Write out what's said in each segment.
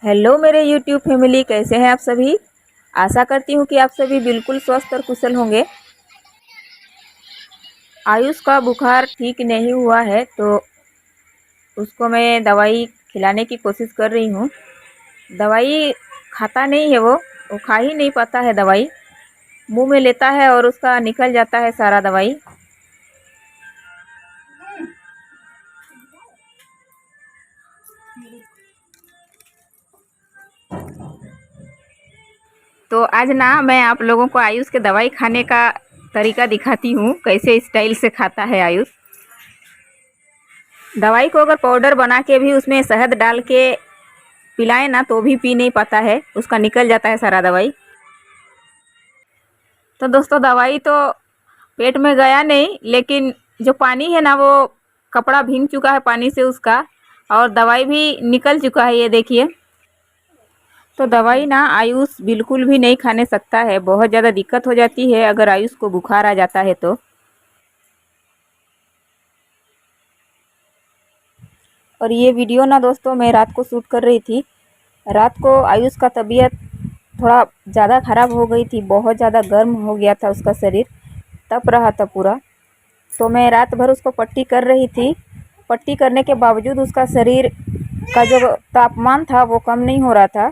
Hello मेरे YouTube family, कैसे हैं आप सभी। आशा करती हूँ कि आप सभी बिल्कुल स्वस्थ और कुशल होंगे। आयुष का बुखार ठीक नहीं हुआ है तो उसको मैं दवाई खिलाने की कोशिश कर रही हूँ। दवाई खाता नहीं है, वो खा ही नहीं पाता है दवाई। मुंह में लेता है और उसका निकल जाता है सारा दवाई। तो आज ना मैं आप लोगों को आयुष के दवाई खाने का तरीका दिखाती हूँ, कैसे स्टाइल से खाता है आयुष। दवाई को अगर पाउडर बना के भी उसमें शहद डाल के पिलाए ना तो भी पी नहीं पाता है, उसका निकल जाता है सारा दवाई। तो दोस्तों, दवाई तो पेट में गया नहीं, लेकिन जो पानी है ना वो कपड़ा भीग चुका है पानी से उसका, और दवाई भी निकल चुका है, ये देखिए। तो दवाई ना आयुष बिल्कुल भी नहीं खाने सकता है, बहुत ज़्यादा दिक्कत हो जाती है अगर आयुष को बुखार आ जाता है तो। और ये वीडियो ना दोस्तों मैं रात को शूट कर रही थी। रात को आयुष का तबीयत थोड़ा ज़्यादा ख़राब हो गई थी, बहुत ज़्यादा गर्म हो गया था उसका शरीर, तप रहा था पूरा। तो मैं रात भर उसको पट्टी कर रही थी। पट्टी करने के बावजूद उसका शरीर का जो तापमान था वो कम नहीं हो रहा था।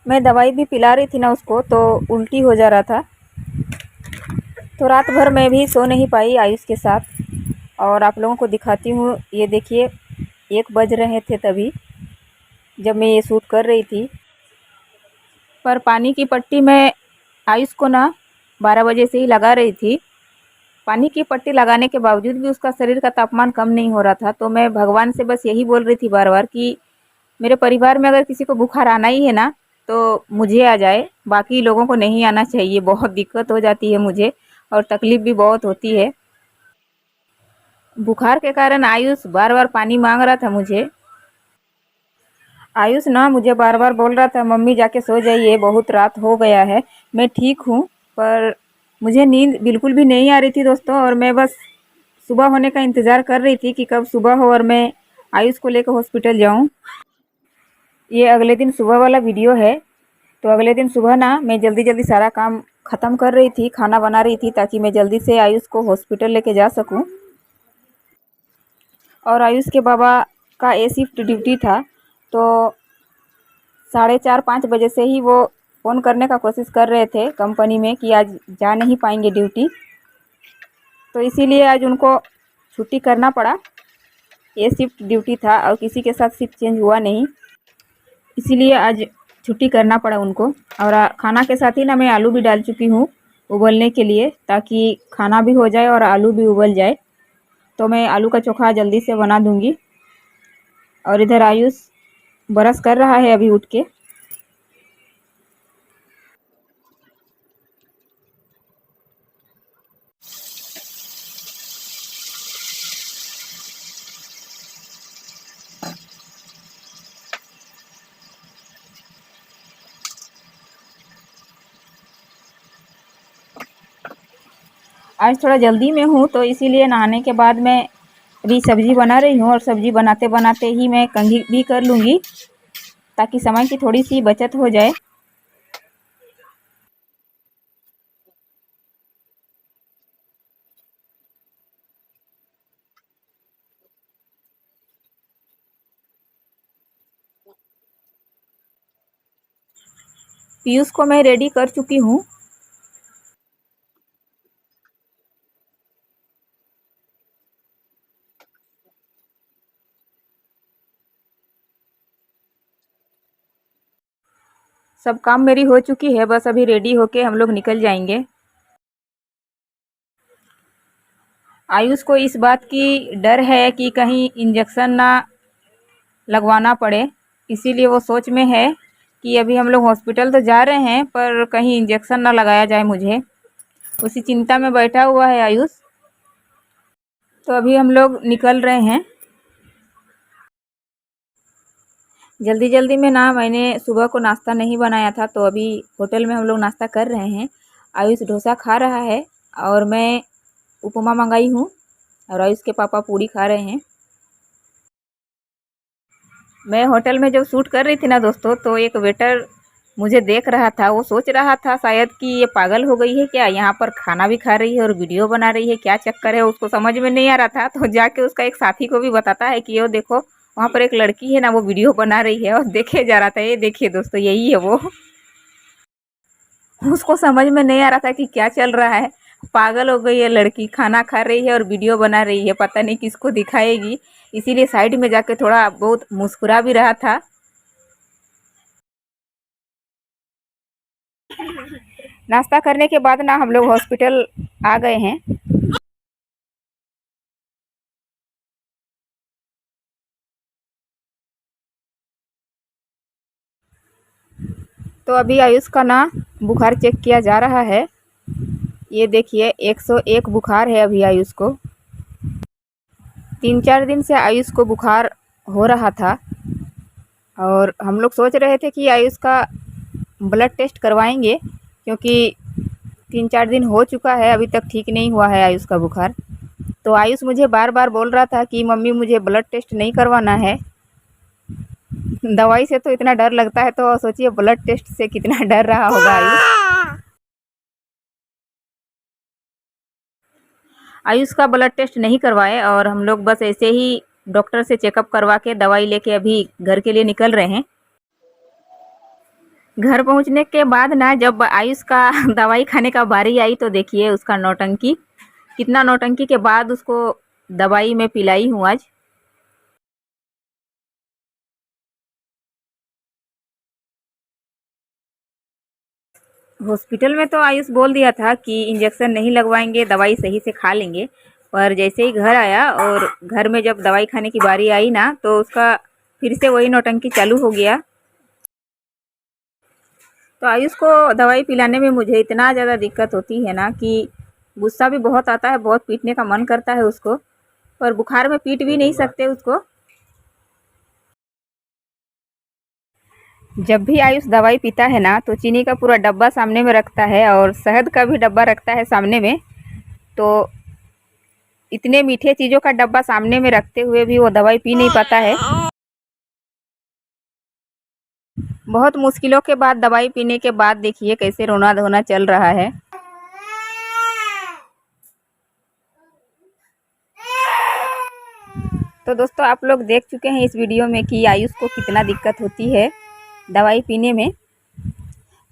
मैं दवाई भी पिला रही थी ना उसको, तो उल्टी हो जा रहा था। तो रात भर मैं भी सो नहीं पाई आयुष के साथ। और आप लोगों को दिखाती हूँ, ये देखिए 1 बज रहे थे तभी जब मैं ये शूट कर रही थी। पर पानी की पट्टी मैं आयुष को ना 12 बजे से ही लगा रही थी। पानी की पट्टी लगाने के बावजूद भी उसका शरीर का तापमान कम नहीं हो रहा था। तो मैं भगवान से बस यही बोल रही थी बार बार कि मेरे परिवार में अगर किसी को बुखार आना ही है ना तो मुझे आ जाए, बाकी लोगों को नहीं आना चाहिए। बहुत दिक्कत हो जाती है मुझे और तकलीफ़ भी बहुत होती है। बुखार के कारण आयुष बार बार पानी मांग रहा था मुझे। आयुष ना मुझे बार बार बोल रहा था, मम्मी जाके सो जाइए, बहुत रात हो गया है। मैं ठीक हूँ, पर मुझे नींद बिल्कुल भी नहीं आ रही थी दोस्तों। और मैं बस सुबह होने का इंतज़ार कर रही थी कि कब सुबह हो और मैं आयुष को लेकर हॉस्पिटल जाऊँ। ये अगले दिन सुबह वाला वीडियो है। तो अगले दिन सुबह ना मैं जल्दी जल्दी सारा काम ख़त्म कर रही थी, खाना बना रही थी ताकि मैं जल्दी से आयुष को हॉस्पिटल लेके जा सकूँ। और आयुष के बाबा का ए शिफ्ट ड्यूटी था, तो 4:30-5 बजे से ही वो फ़ोन करने का कोशिश कर रहे थे कंपनी में कि आज जा नहीं पाएंगे ड्यूटी। तो इसीलिए आज उनको छुट्टी करना पड़ा। ये शिफ्ट ड्यूटी था और किसी के साथ शिफ्ट चेंज हुआ नहीं, इसीलिए आज छुट्टी करना पड़ा उनको। और खाना के साथ ही ना मैं आलू भी डाल चुकी हूँ उबलने के लिए, ताकि खाना भी हो जाए और आलू भी उबल जाए। तो मैं आलू का चोखा जल्दी से बना दूँगी। और इधर आयुष ब्रश कर रहा है अभी उठ के। आज थोड़ा जल्दी में हूँ तो इसीलिए नहाने के बाद मैं अभी सब्ज़ी बना रही हूँ, और सब्ज़ी बनाते बनाते ही मैं कंघी भी कर लूँगी ताकि समय की थोड़ी सी बचत हो जाए। पीयूष को मैं रेडी कर चुकी हूँ। सब काम मेरी हो चुकी है, बस अभी रेडी होके हम लोग निकल जाएंगे। आयुष को इस बात की डर है कि कहीं इंजेक्शन ना लगवाना पड़े, इसीलिए वो सोच में है कि अभी हम लोग हॉस्पिटल तो जा रहे हैं पर कहीं इंजेक्शन ना लगाया जाए मुझे। उसी चिंता में बैठा हुआ है आयुष। तो अभी हम लोग निकल रहे हैं। जल्दी जल्दी में ना मैंने सुबह को नाश्ता नहीं बनाया था, तो अभी होटल में हम लोग नाश्ता कर रहे हैं। आयुष डोसा खा रहा है और मैं उपमा मंगाई हूँ, और आयुष के पापा पूड़ी खा रहे हैं। मैं होटल में जब शूट कर रही थी ना दोस्तों, तो एक वेटर मुझे देख रहा था। वो सोच रहा था शायद कि ये पागल हो गई है क्या, यहाँ पर खाना भी खा रही है और वीडियो बना रही है, क्या चक्कर है। उसको समझ में नहीं आ रहा था। तो जाके उसका एक साथी को भी बताता है कि ये देखो वहाँ पर एक लड़की है ना, वो वीडियो बना रही है, और देखे जा रहा था। ये देखिए दोस्तों, यही है वो। उसको समझ में नहीं आ रहा था कि क्या चल रहा है। पागल हो गई है लड़की, खाना खा रही है और वीडियो बना रही है, पता नहीं किसको दिखाएगी। इसीलिए साइड में जाके थोड़ा बहुत मुस्कुरा भी रहा था। नाश्ता करने के बाद ना हम लोग हॉस्पिटल आ गए हैं। तो अभी आयुष का ना बुखार चेक किया जा रहा है। ये देखिए 101 बुखार है अभी आयुष को। 3-4 दिन से आयुष को बुखार हो रहा था, और हम लोग सोच रहे थे कि आयुष का ब्लड टेस्ट करवाएंगे, क्योंकि 3-4 दिन हो चुका है, अभी तक ठीक नहीं हुआ है आयुष का बुखार। तो आयुष मुझे बार बार बोल रहा था कि मम्मी मुझे ब्लड टेस्ट नहीं करवाना है। दवाई से तो इतना डर लगता है, तो सोचिए ब्लड टेस्ट से कितना डर रहा होगा आयुष। आयुष का ब्लड टेस्ट नहीं करवाए, और हम लोग बस ऐसे ही डॉक्टर से चेकअप करवा के दवाई लेके अभी घर के लिए निकल रहे हैं। घर पहुंचने के बाद ना जब आयुष का दवाई खाने का बारी आई, तो देखिए उसका नौटंकी, कितना नौटंकी के बाद उसको दवाई में पिलाई हूँ आज। हॉस्पिटल में तो आयुष बोल दिया था कि इंजेक्शन नहीं लगवाएंगे, दवाई सही से खा लेंगे। पर जैसे ही घर आया और घर में जब दवाई खाने की बारी आई ना, तो उसका फिर से वही नौटंकी चालू हो गया। तो आयुष को दवाई पिलाने में मुझे इतना ज़्यादा दिक्कत होती है ना कि गुस्सा भी बहुत आता है, बहुत पीटने का मन करता है उसको, पर बुखार में पीट भी नहीं सकते उसको। जब भी आयुष दवाई पीता है ना, तो चीनी का पूरा डब्बा सामने में रखता है, और शहद का भी डब्बा रखता है सामने में। तो इतने मीठे चीज़ों का डब्बा सामने में रखते हुए भी वो दवाई पी नहीं पाता है। बहुत मुश्किलों के बाद दवाई पीने के बाद देखिए कैसे रोना धोना चल रहा है। तो दोस्तों आप लोग देख चुके हैं इस वीडियो में कि आयुष को कितना दिक्कत होती है दवाई पीने में।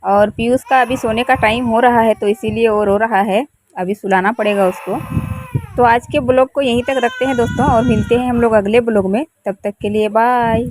और पीयूष का अभी सोने का टाइम हो रहा है, तो इसीलिए वो रो रहा है, अभी सुलाना पड़ेगा उसको। तो आज के ब्लॉग को यहीं तक रखते हैं दोस्तों, और मिलते हैं हम लोग अगले ब्लॉग में। तब तक के लिए बाय।